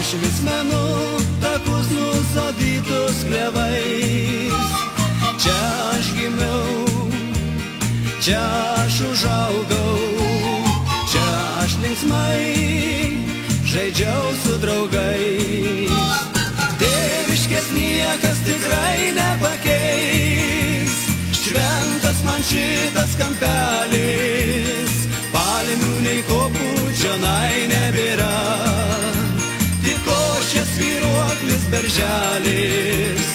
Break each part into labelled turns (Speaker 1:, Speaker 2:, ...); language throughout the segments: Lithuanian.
Speaker 1: Aš vis menu takus nusodytus klevais. Čia aš gimiau, čia aš užaugau, čia aš linksmai žaidžiau su draugais. Tėviškės niekas tikrai nepakeis, šventas man šitas kampelis, palmių nei kopų čionai nebėra, tik košės svyruoklis berželis.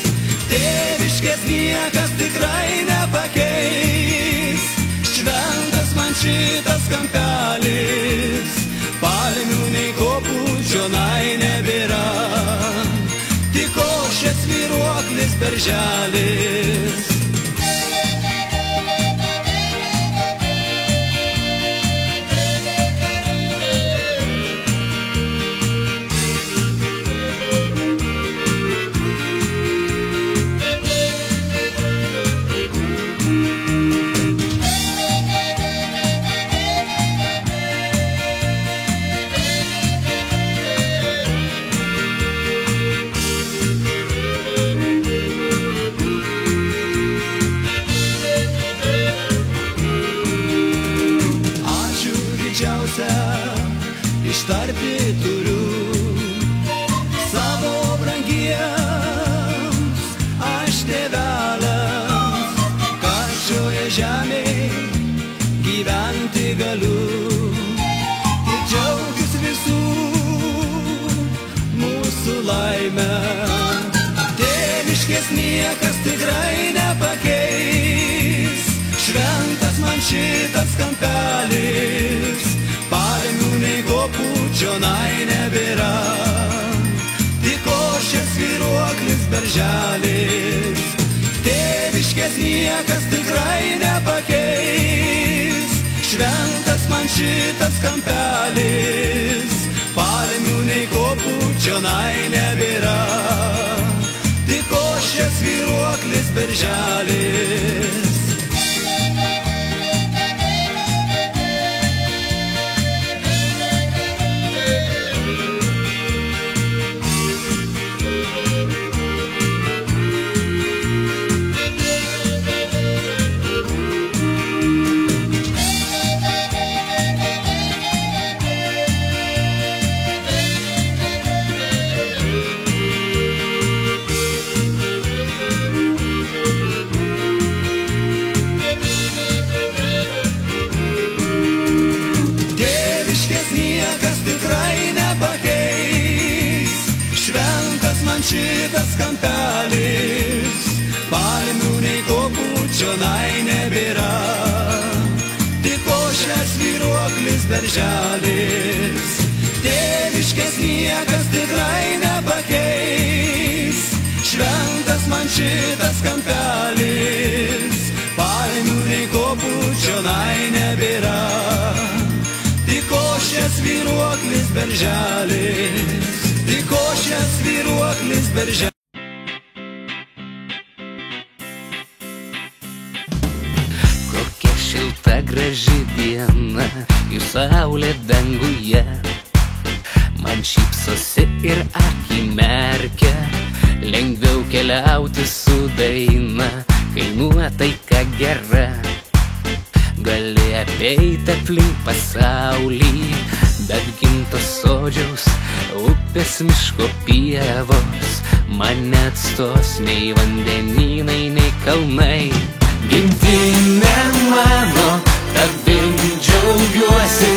Speaker 1: Tėviškės niekas tikrai nepakeis, šventas man šitas kampelis, palmių nei kopų čionai nebėra, tik košės svyruoklis berželis. Ištarti turiu savo brangiems aš tėvelams, kad šioje žemėje gyventi galiu. Ir džiaugis visų mūsų laimę. Tėviškės niekas tikrai nepakeis, šventas man šitas kampelis, palmių nei kopų čionai nebėra, tik košės svyruoklis berželis. Tėviškės niekas tikrai nepakeis, šventas man šitas kampelis, palmių nei kopų čionai nebėra, tik košės svyruoklis berželis. Šitas kampelis, palmių nei kopų čionai nebėra, tik košės svyruoklis berželis. Tėviškės niekas tikrai nepakeis, šventas man šitas kampelis, palmių nei kopų čionai nebėra, tik košės svyruoklis berželis. Tik košės svyruoklis berželis.
Speaker 2: Kokia šilta graži diena ir saulė danguje, man šypsosi ir akį merkia, lengviau keliauti su daina, kai nuotaika gera. Gali apeiti aplink pasaulį, bet gimtos sodžiaus, upės, miško, pievos man neatstos nei vandenynai, nei kalnai. Gimtinė mano, tavim džiaugiuosi,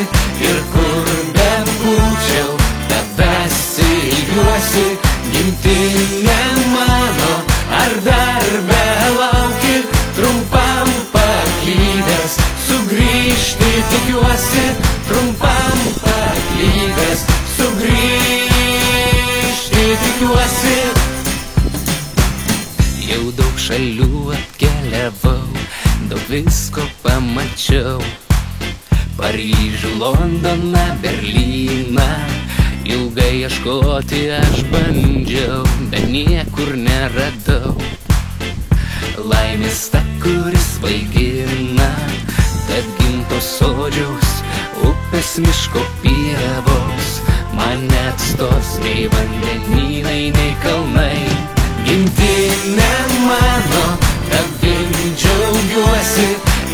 Speaker 2: ir kur bebūčiau, tavęs ilgiuosi. Gimtinė mano, ar dar belauki, trumpam paklydęs, sugrįžti tikiuosi, trumpam paklydęs, sugrįžti tikiuosi. Jau daug šalių apkeliavau, daug visko pamačiau, Paryžių, Londoną, Berlyną. Ilgai ieškoti aš bandžiau, bet niekur neradau laimės ta, kuris svaigina, kad gimtos sodžiaus, upės, miško, pievos man neatstos nei vandenynai, nei kalnai. Gimtinė mano, tavim džiaugiuosi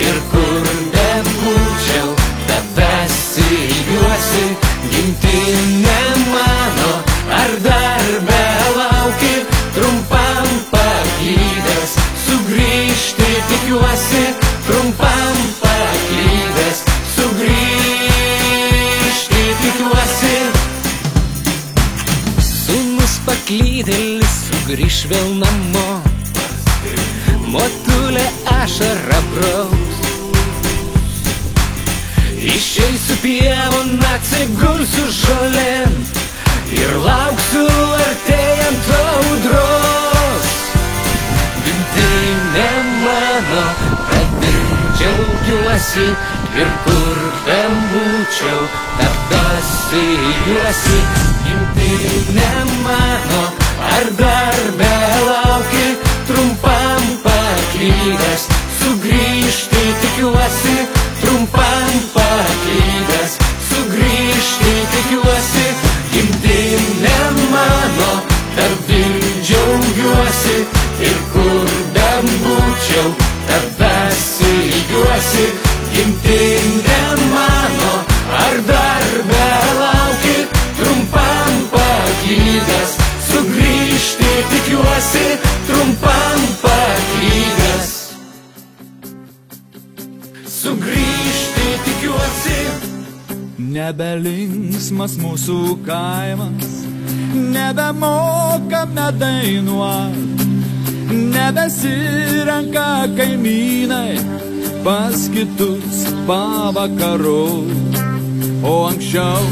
Speaker 2: ir kur bebūčiau, tavęs ilgiuosi. Gimtinė mano, ar dar belauki, trumpam paklydęs, sugrįžti tikiuosi, trumpam paklydęs, sugrįžti tikiuosi. Sūnus paklydėlis sugrįž vėl namo, motulė ašarą braus. Išeisiu pievon, atsigulsiu žolėn ir lauksiu artėjant audros. Gimtinė mano, tavim džiaugiuosi ir kur bebūčiau, tavęs ilgiuosi. Gimtinė mano, ar dar belauki, trumpam paklydęs, sugrįžti tikiuosi, trumpam paklydęs, sugrįžti tikiuosi. Gimtinė mano, tavim džiaugiuosi ir kur bebūčiau, tavęs ilgiuosi. Gimtinė mano, ar dar belauki, trumpam paklydęs, sugrįžti tikiuosi, trumpam paklydęs, sugrįžti tikiuosi.
Speaker 1: Nebelinksmas mūsų kaimas, nebemokame dainuot, nebesirenka kaimynai pas kitus pavakarot. O anksčiau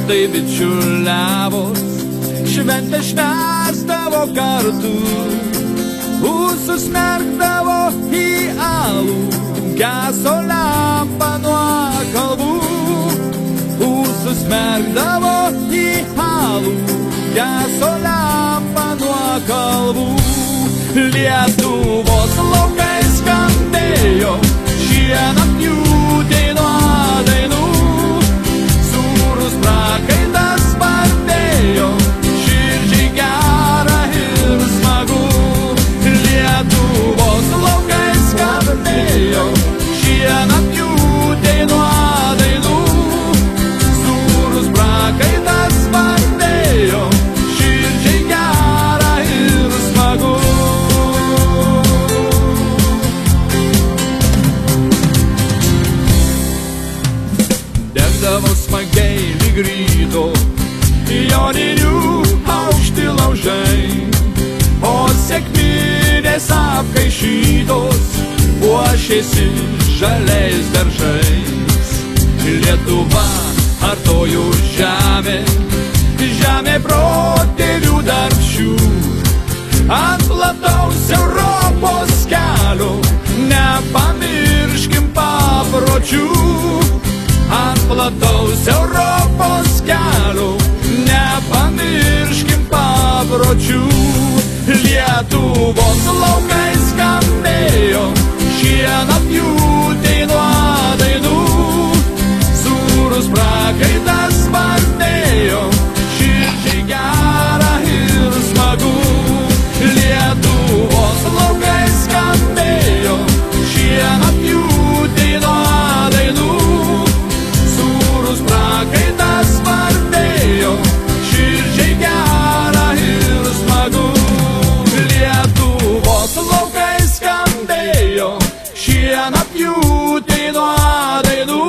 Speaker 1: tai bičiuliavos, šventę švęsdavo kartu, užsismerkdavo į alų, geso lempa nuo kalvų. Užsismerkdavo į alų, geso lempa nuo kalvų. Lietuvos laukai skambėjo šienapjūtei nuo dainų, sūrus prakaitas spartėjo, širdžiai gera ir smagu. Lietuvos laukai skambėjo šienapjūtei nuo dainų, sūrus prakaitas spartėjo, širdžiai gera ir smagu. Degdavo smagiai lyg ryto joninių aukšti laužai, o sekminės apkaišytos puošėsi žaliais daržais. Lietuva artojų žemė, žemė protėvių darbščių, ant plataus Europos kelio nepamirškim papročių. Ant plataus Europos kelio nepamirškim papročių. Lietuvos laukai skambėjo šienapjūtei nuo dainų, sūrus prakaitas spartėjo, širdžiai gera ir smagu. Lietuvos laukai skambėjo šienapjūtei nuo dainų, sūrus prakaitas spartėjo, širdžiai gera ir smagu. Lietuvos laukai skambėjo šienapjūtei nuo dainų,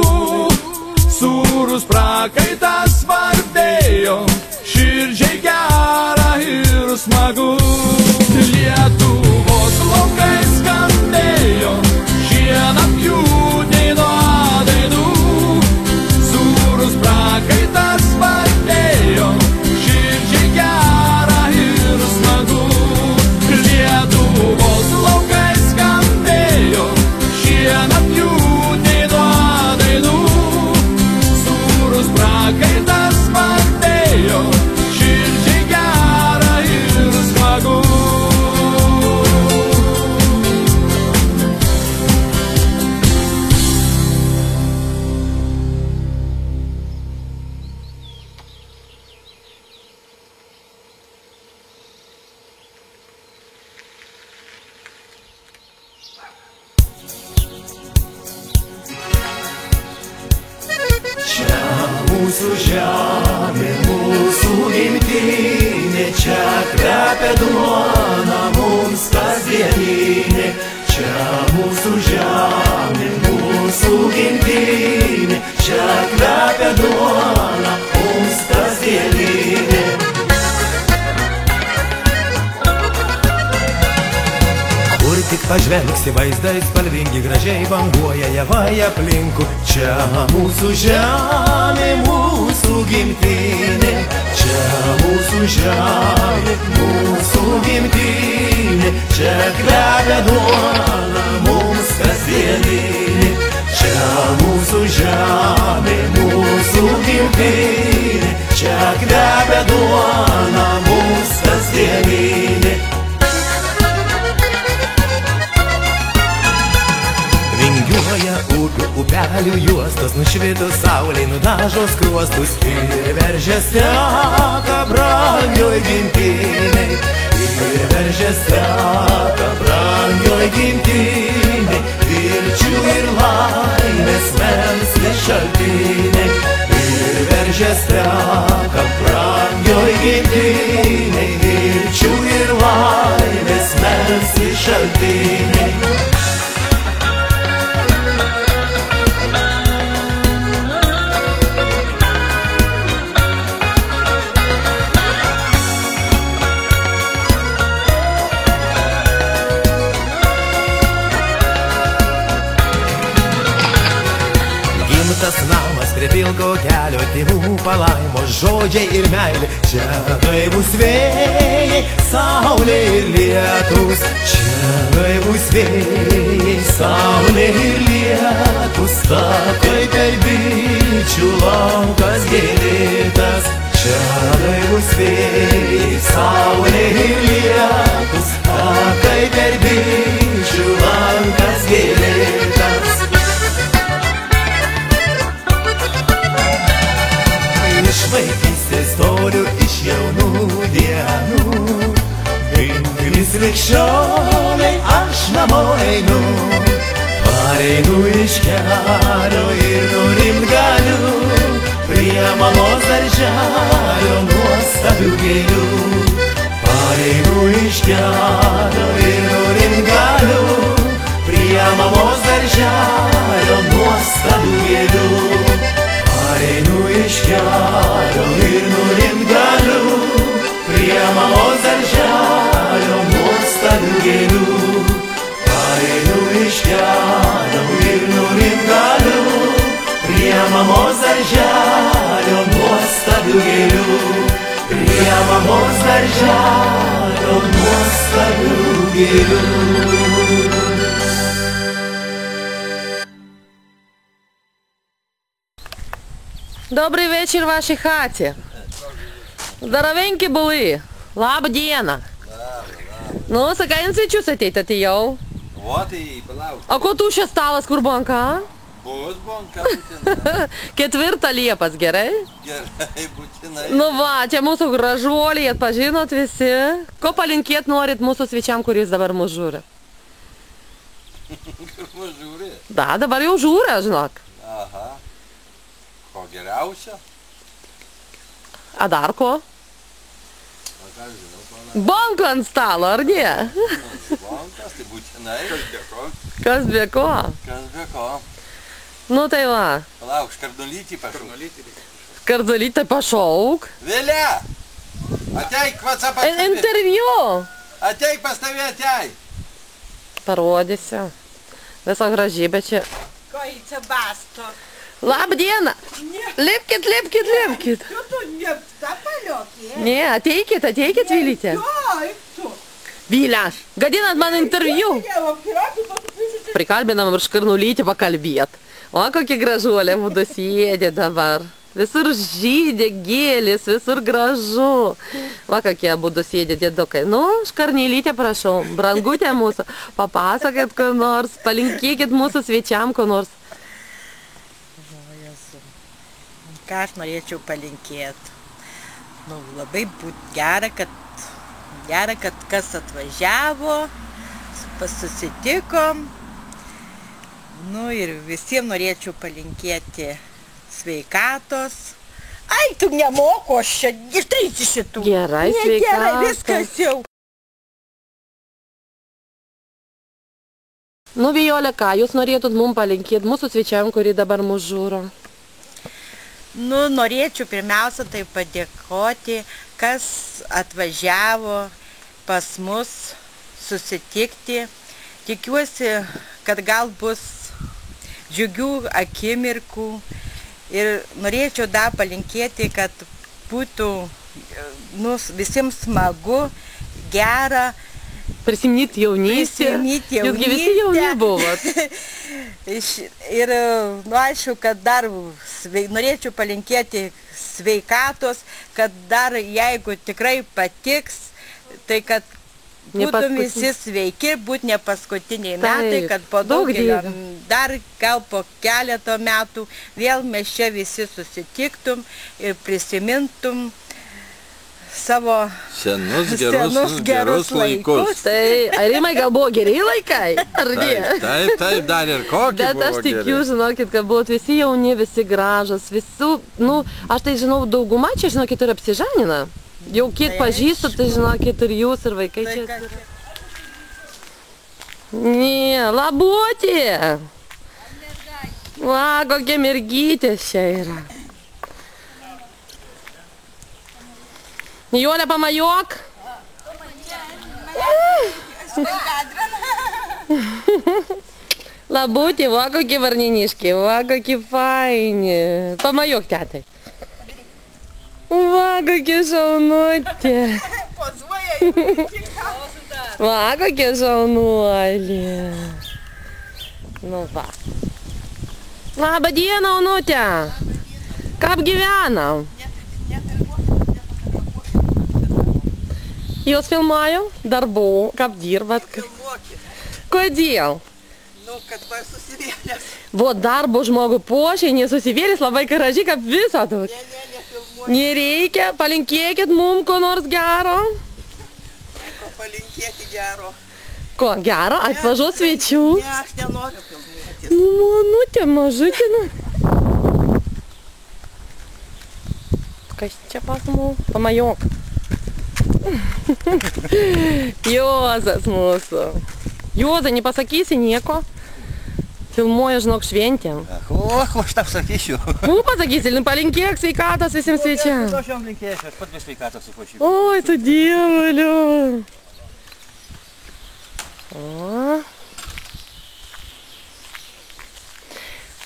Speaker 1: sūrus prakaitas spartėjo, širdžiai gera ir smagu. Lietuvos laukai skambėjo šienapjūtei nuo dainų, sūrus prakaitas spartėjo, širdžiai gera ir smagu. Lietuvos laukai skambėjo šienapjūtei nuo dainų, sūrus prakaitas spartėjo, širdžiai gera ir smagu.
Speaker 3: mūsų žemė, mūsų gimtinė, čia kvepia duona mums kasdieninė. Čia mūsų žemė, mūsų gimtinė, čia kvepia duona mums kasdieninė. Kur tik pažvelgsi, vaizdai spalvingi, gražiai banguoja javai aplinkui. Čia mūsų žemė, mūsų gimtinė, čia mūsų žemė, mūsų gimtinė, čia kvepia duona mums kasdieninė. Čia mūsų žemė, mūsų gimtinė, čia kvepia duona mums kasdieninė. Vingiuoja upių, upelių juostos, nušvitus saulei nudažo skruostus ir veržės teka brangioj gimtinei. Ir veržės teka brangioj gimtinei, vilčių ir laimės melsvės šaltiniai. Ir veržės teka brangioj gimtinei, vilčių ir laimės melsvės šaltiniai. Tas namas prie pilko kelio, tėvų palaimos žodžiai ir meilė. Čia gaivūs vėjai, saulė ir lietus. Čia gaivūs vėjai, saulė ir lietus. Takai per bičių laukas gėlėtas. Čia gaivūs vėjai, saulė ir lietus. Takai per bičių laukas gėlėtas. Iš vaikystės toliu, iš jaunų dienų, pinigais likščioliai aš namo einu. Pareinu iš kelio ir nurimt galiu prie mamos darželio nuostabių gėlių. Pareinu iš kelio ir nurimt galiu prie mamos darželio nuostabių gėlių. Pareinu iš kelio ir nurimt galiu prie mamos darželio nuostabių gėlių. Pareinu iš kelio ir nurimt galiu prie mamos darželio nuostabių gėlių. Prie mamos darželio nuostabių gėlių.
Speaker 4: Добрий вечір вашій хаті. Здоровенькі були. Labdiena. Nu, să ką jums svečius ateit atėjau.
Speaker 5: O, tai palauk.
Speaker 4: O ko tu čia stalas, kur banka?
Speaker 5: Bus banka būtinai.
Speaker 4: 4 Liepos, gerai?
Speaker 5: Gerai, būtinai.
Speaker 4: Nu va, čia mūsų gražuoliai, atpažinot visi. Ko palinkėt norit mūsų svečiam, kuris dabar mūsų žiūri?
Speaker 5: Kur mūsų žiūri?
Speaker 4: Da, dabar jau žiūri, žinok.
Speaker 5: Aha. Ko geriausio?
Speaker 4: A dar ko?
Speaker 5: O ką žinau, pana?
Speaker 4: Banka ant stalo, ar ne?
Speaker 5: Bankas, tai būtinai. Kas be ko?
Speaker 4: Kas be ko?
Speaker 5: Kas be ko?
Speaker 4: Nu tai va.
Speaker 5: Palauk, škardolytį pašauk.
Speaker 4: Kardolytę pašauk.
Speaker 5: Vėlia! Ateik, vats pas tave.
Speaker 4: Interviu.
Speaker 5: Ateik pas tave, ateik.
Speaker 4: Parodysiu. Visa gražybė čia.
Speaker 6: Kojica basto.
Speaker 4: Labdiena. Lipkit, lipkit, lipkit.
Speaker 6: Tu ne tą paliokė?
Speaker 4: Ne, ateikit, Vilytė.
Speaker 6: Tu.
Speaker 4: Vilė, gadinat man interviu. Prikalbinam ir Škarnulytį pakalbėt. O, kokie gražuolė mūdu sėdė dabar. Visur žydė gėlis, visur gražu. Va, kokie būdu sėdė dėdukai. Nu, Škarnulytė, prašau, brangutė mūsų, papasakėt ko nors, palinkėkit mūsų svečiam ko nors.
Speaker 6: Ką aš norėčiau palinkėti? Nu, labai būtų gera, kad kas atvažiavo, susitikom. Nu ir visiems norėčiau palinkėti sveikatos, Ai, tu nemoko, aš čia ištaisi šitų.
Speaker 4: Gerai,
Speaker 6: Gerai,
Speaker 4: sveikatos.
Speaker 6: viskas jau.
Speaker 4: Nu, Vijolė, ką jūs norėtumėt mums palinkėti mūsų svečiam, kurį dabar mūsų žūro?
Speaker 6: Nu, norėčiau pirmiausia tai padėkoti, kas atvažiavo pas mus susitikti. Tikiuosi, kad gal bus džiugių akimirkų ir norėčiau dar palinkėti, kad būtų visiems smagu, gera.
Speaker 4: Prisiminti jaunystę. Jūsgi visi jauni buvot.
Speaker 6: Ir, aišku, kad dar norėčiau palinkėti sveikatos, kad dar jeigu tikrai patiks, tai kad būtum visi sveiki, būt ne paskutiniai metai, kad po daugelio, dar gal po keleto metų vėl mes čia visi susitiktum ir prisimintum savo
Speaker 5: senus gerus laikus.
Speaker 4: Tai, Rimai, gal buvo geri laikai? Ar ne?
Speaker 5: Taip, dar ir kokie buvo geri.
Speaker 4: Bet aš tikiu, žinokit, kad buvot visi jauni, visi gražus, visų, aš tai žinau, dauguma čia, žinokit, ir apsižanina. Jau kiek pažįstu, tai žinokit, ir jūs, ir vaikai čia. Ne, labutė! Va, kokia mergytė čia yra. Nijolė, pamajok. Labutė, va kokie varniniški, va kokie faini. Pamajok, tetai. Va kokie šaunutė. Va kokie šaunuolė. Nu va. Labą dieną, Onutė. Kaip gyvenam? Jūs filmuoju darbų, kaip dirbat? Kodėl?
Speaker 6: Nu, kad va susivėlės.
Speaker 4: Vo darbo žmogų pošiai, nesusivėlės labai gražiai, kaip visą tut.
Speaker 6: Nefilmuoju.
Speaker 4: Nereikia, palinkėkit mums ko nors gero.
Speaker 6: Ko palinkėti gero.
Speaker 4: Ko gero, atvažiuos svečių.
Speaker 6: Ne, aš nenoriu filmuoti.
Speaker 4: Nu, Onutė, mažutė. Kas čia pas mus? Pamajok. Juozas mūsų. Juozai, nepasakysi nieko? Filmuoja, žinok, šventėm.
Speaker 5: Aš tau sakysiu.
Speaker 4: Nu, pasakysi, palinkėk sveikatos visiems svečiam.
Speaker 5: Aš jam linkėsiu, aš pat be sveikatos supašysiu.
Speaker 4: Oi, tu dievuliu. O.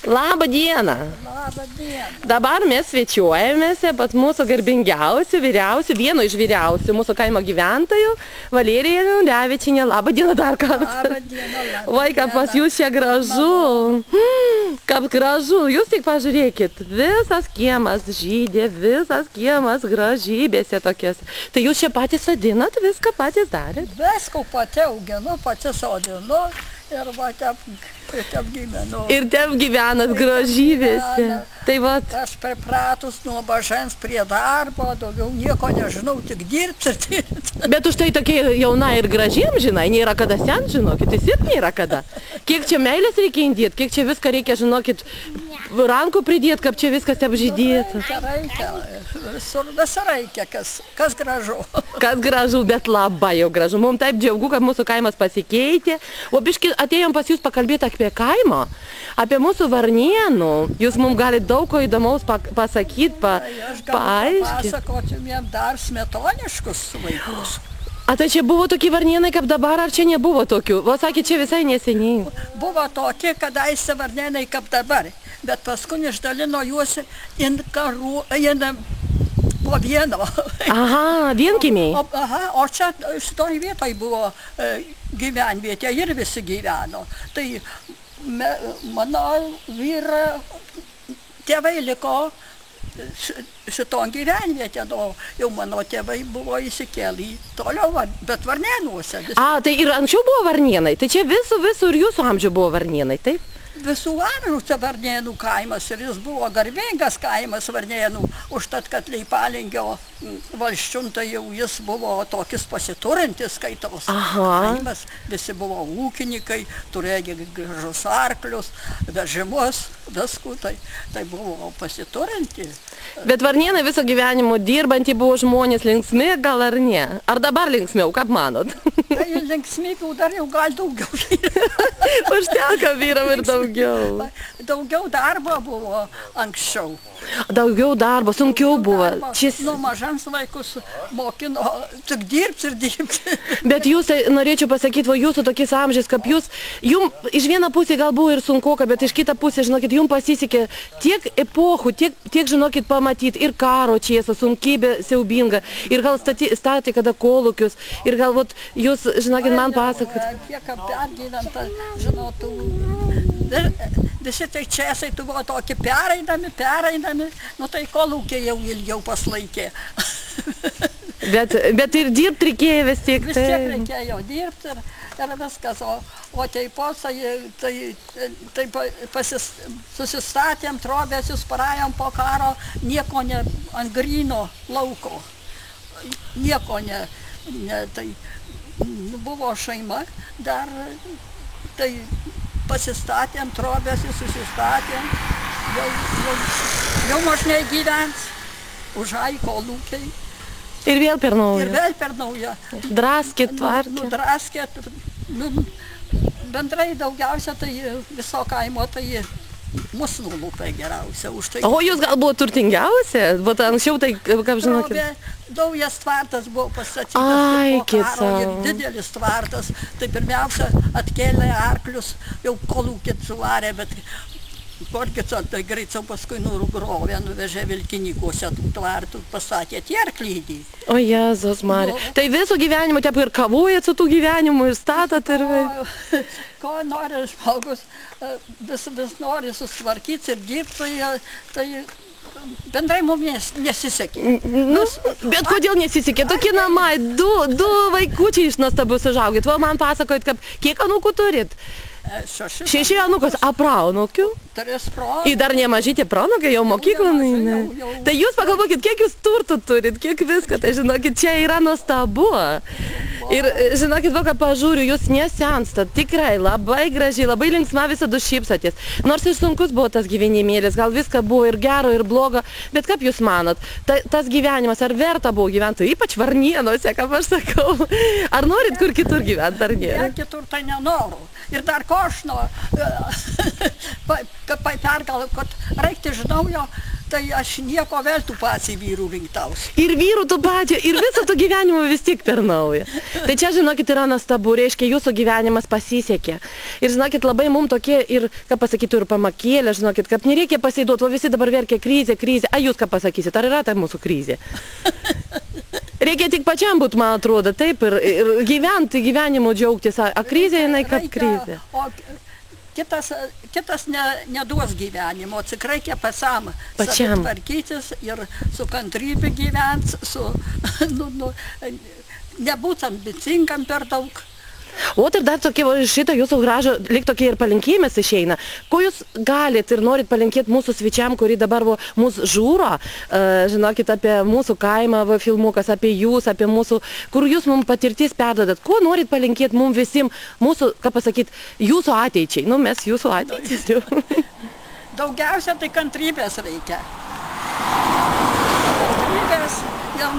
Speaker 4: Labą dieną.
Speaker 6: Labą dieną.
Speaker 4: Dabar mes svečiuojamės pas mūsų garbingiausių, vyriausių, vieno iš vyriausių mūsų kaimo gyventojų, Valerija Levičienė. Labą dieną dar kartą.
Speaker 6: Labą dieną, labą
Speaker 4: Vai, kaip pas jūs čia gražu. Kaip gražu. Jūs tik pažiūrėkit. Visas kiemas žydė, visas kiemas gražybėse tokias. Tai jūs čia patys sodinat, viską patys darėt?
Speaker 7: Viską pati auginu, pati sodinu ir va taip gyvenu.
Speaker 4: Ir taip gyvenat gražybėse. Tai vat.
Speaker 7: Aš pripratus nuo mažens prie darbo, daugiau nieko nežinau, tik dirbti ir dirbti.
Speaker 4: Bet už tai tokia jauna ir gražiem, žinai, nėra kada sen, žinokit, jis ir nėra kada. Kiek čia meilės reikia indėti, kiek čia viską reikia, žinokit, rankų pridėti, kaip čia viskas apžydėta.
Speaker 7: Reikia, visur reikia, kas gražu.
Speaker 4: Kas gražu, bet labai jau gražu. Mums taip džiaugu, kad mūsų kaimas pasikeitė. O biški atėjom pas jūs pakalbėti apie kaimą, apie mūsų Varnėnų. Jūs mums galite daug ko įdomaus pasakyti,
Speaker 7: Aš galiu pasakoti jums dar smetoniškus vaikus.
Speaker 4: A tai čia buvo tokie Varnėnai kaip dabar, ar čia nebuvo tokių? O sakė, čia visai neseniai.
Speaker 7: Buvo tokie, kadaise Varnėnai kaip dabar, bet paskui išdalino juos po vieno.
Speaker 4: Aha, vienkimiai.
Speaker 7: O čia šitoj vietoj buvo gyvenvietė ir visi gyveno. Tai mano vyra tėvai liko šiton gyvenvietę, jau mano tėvai buvo įsikėlę toliau, bet Varnėnuose.
Speaker 4: A, tai ir anksčiau buvo Varnėnai, tai čia visur jūsų amžių buvo Varnėnai, taip?
Speaker 7: visų amžių Varnėnų kaimas ir jis buvo garbingas kaimas Varnėnų, užtat, kad Leipalingio valsčiuntai jau jis buvo tokis pasiturintis skaitos kaimas, visi buvo ūkininkai, turėjo gražus arklius, vežimus, viskų, tai buvo pasiturinti.
Speaker 4: Bet Varnėnai viso gyvenimo dirbantį buvo žmonės linksmi, gal ar ne? Ar dabar linksmiau, kaip manot?
Speaker 7: Tai linksmybių dar jau gal daugiau.
Speaker 4: Užteka vyram ir daugiau.
Speaker 7: Daugiau darbo buvo anksčiau.
Speaker 4: Daugiau darbo, sunkiau buvo.
Speaker 7: Nuo mažans vaikus mokino tik dirbti ir dirbti.
Speaker 4: Bet jūs, norėčiau pasakyti, jūsų tokiais amžiais, kaip jūs, jums iš vieną pusę gal buvo ir sunkoka, bet iš kitą pusę, žinokit, jums pasisekė tiek epochų, tiek žinokit, pamatyti ir karo čiesą, sunkybė siaubinga, ir gal statė kada kolūkius, ir galbūt jūs, žinokit, man pasakot.
Speaker 7: Kiek pergyventa, žinotų, visi tai čiesai buvo tokie pereinami, nu tai kolūkiai jau ilgiau paslaikė.
Speaker 4: Bet ir dirbti reikėjo vis tiek.
Speaker 7: Vis tiek reikėjo dirbti ir viskas, o teipos, tai susistatėm, trobėsius, parajom po karo, nieko ne ant gryno lauko, nieko ne, tai buvo šeima, dar tai pasistatėm, trobėsius, susistatėm, jau mažnai gyvens, užai kolūkiai.
Speaker 4: Ir vėl per naują.
Speaker 7: Ir vėl per naują.
Speaker 4: Draskit, tvarkit.
Speaker 7: Draskit. Bendrai daugiausia tai viso kaimo, tai mūsų nulūpai geriausia.
Speaker 4: O jūs gal buvo turtingiausia? Bet anksčiau tai, kaip žinokit?
Speaker 7: Daujas tvartas buvo pastatytas po karo ir didelis tvartas. Tai pirmiausia atkėlė arklius, jau kolūkit suvarė, bet Korkica, tai greičiau paskui nugrovė, nuvežė Vilkinikuose tų tvartų, pasakė, tie arklydį.
Speaker 4: O Jėzus Marija. Tai viso gyvenimo taip ir kavojat su tų gyvenimu ir statat ir...
Speaker 7: Ko nori žmogus, vis nori susitvarkyti ir dirbti, tai bendrai mums nesisekė.
Speaker 4: Bet kodėl nesisekė? Tokie namai, du vaikučiai iš nuostabus užaugit. Va, man pasakojat, kiek anūkų turit? 6 anūkos, a praunūkių?
Speaker 7: 3 praunūkių.
Speaker 4: Ir dar nemažytė praunūkiai, jau mokyklą nueina. Tai jūs pagalvokit, kiek jūs turtų turit, kiek viską, tai žinokit, čia yra nuostabu. Ir žinokit, va, ką pažiūriu, jūs nesenstat, tikrai labai gražiai, labai linksma visada šypsotės. Nors ir sunkus buvo tas gyvenimėlis, gal viską buvo ir gero, ir blogo, bet kaip jūs manot, tas gyvenimas, ar verta buvo gyventi, ypač Varnėnuose, kaip aš sakau, ar norit kur kitur gyventi, ar ne?
Speaker 7: Ne, kitur tai nenoriu. Ir dar ko aš pergalvoju, kad reikti iš naujo, tai aš nieko veltų pats į vyrų rinktausi.
Speaker 4: Ir vyrų tų pačių, ir visą tų gyvenimą vis tik per naują. Tai čia, žinokit, yra nuostabu, reiškia, jūsų gyvenimas pasisekė. Ir, žinokit, labai mums tokie, ir, ką pasakytų, ir pamakėlė, žinokit, kad nereikia pasiduoti, o visi dabar verkia krizė. A jūs ką pasakysit, ar yra tai mūsų krizė? Reikia tik pačiam būt, man atrodo, taip, ir gyventi gyvenimu džiaugtis, a krizė jinai kaip krizė.
Speaker 7: O kitas neduos gyvenimo, tik reikia pačiam tvarkytis ir su kantrybė gyventi, nebūt ambicingam per daug.
Speaker 4: O ir dar tokie, šitą jūsų gražą, lyg tokie ir palinkėjimas išeina. Ko jūs galit ir norit palinkėti mūsų svečiam, kurį dabar mūsų žiūro, žinokit, apie mūsų kaimą, filmukas, apie jūs, apie mūsų, kur jūs mums patirtis perdodat. Ko norit palinkėti mums visim, mūsų, ką pasakyti, jūsų ateičiai? Nu, mes jūsų ateičiai.
Speaker 7: Daugiausia tai kantrybės reikia. Kantrybės, jau,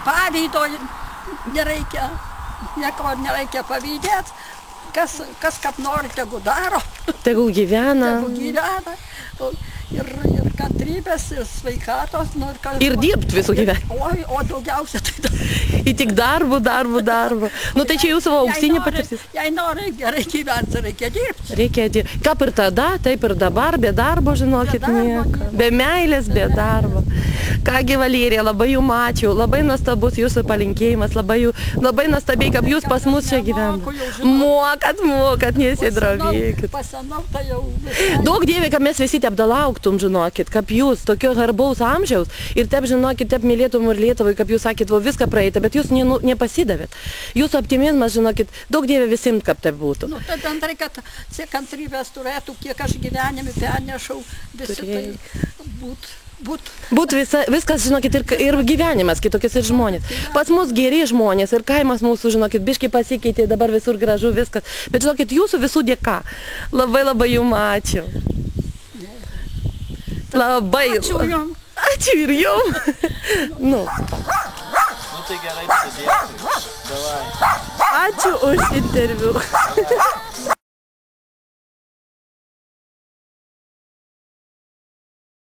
Speaker 7: pavydo nereikia. Nieko nereikia pavydėti, kas kaip nori, tegu daro.
Speaker 4: Tegul gyvena.
Speaker 7: Ir kantrybės, ir sveikatos.
Speaker 4: Ir dirbt visų gyvenimą.
Speaker 7: O daugiausia tai
Speaker 4: Ir tik darbu. Nu tai čia jūsų auksinė patirtis.
Speaker 7: Jei nori gerai gyventi, reikia dirbti.
Speaker 4: Reikia dirbti. Kaip ir tada, taip ir dabar, be darbo, žinokit, nieko. Be meilės, be darbo. Kągi, Valerija, labai jums ačiū, labai nuostabus jūsų palinkėjimas, labai nuostabiai, kaip jūs pas mus čia gyvenate. Mokat, nesidrovėkit.
Speaker 7: Pasenau, tai jau...
Speaker 4: Daug dievė, kad mes visi apdalauktum, žinokit, kaip jūs, tokio garbaus amžiaus, ir taip, žinokit, taip mylėtum ir Lietuvai, kaip jūs sakėt, viską praeitą, bet jūs nepasidavėt. Jūsų optimizmas, žinokit, daug dievė visiems, kaip taip būtų.
Speaker 7: Nu, tai bendrai, kad kantrybės turėtų, kiek aš gyvenime pernešau, visi tai būt
Speaker 4: viskas, žinokit, ir gyvenimas kitokius ir žmonės. Pas mus geri žmonės ir kaimas mūsų, žinokit, biškai pasikeitė, dabar visur gražu viskas. Bet, žinokit, jūsų visų dėka. Labai labai jums ačiū. Labai.
Speaker 7: Ačiū jums.
Speaker 4: Ačiū ir jums. Nu
Speaker 5: tai gerai, tai dėkui. Davai.
Speaker 4: Ačiū už interviu.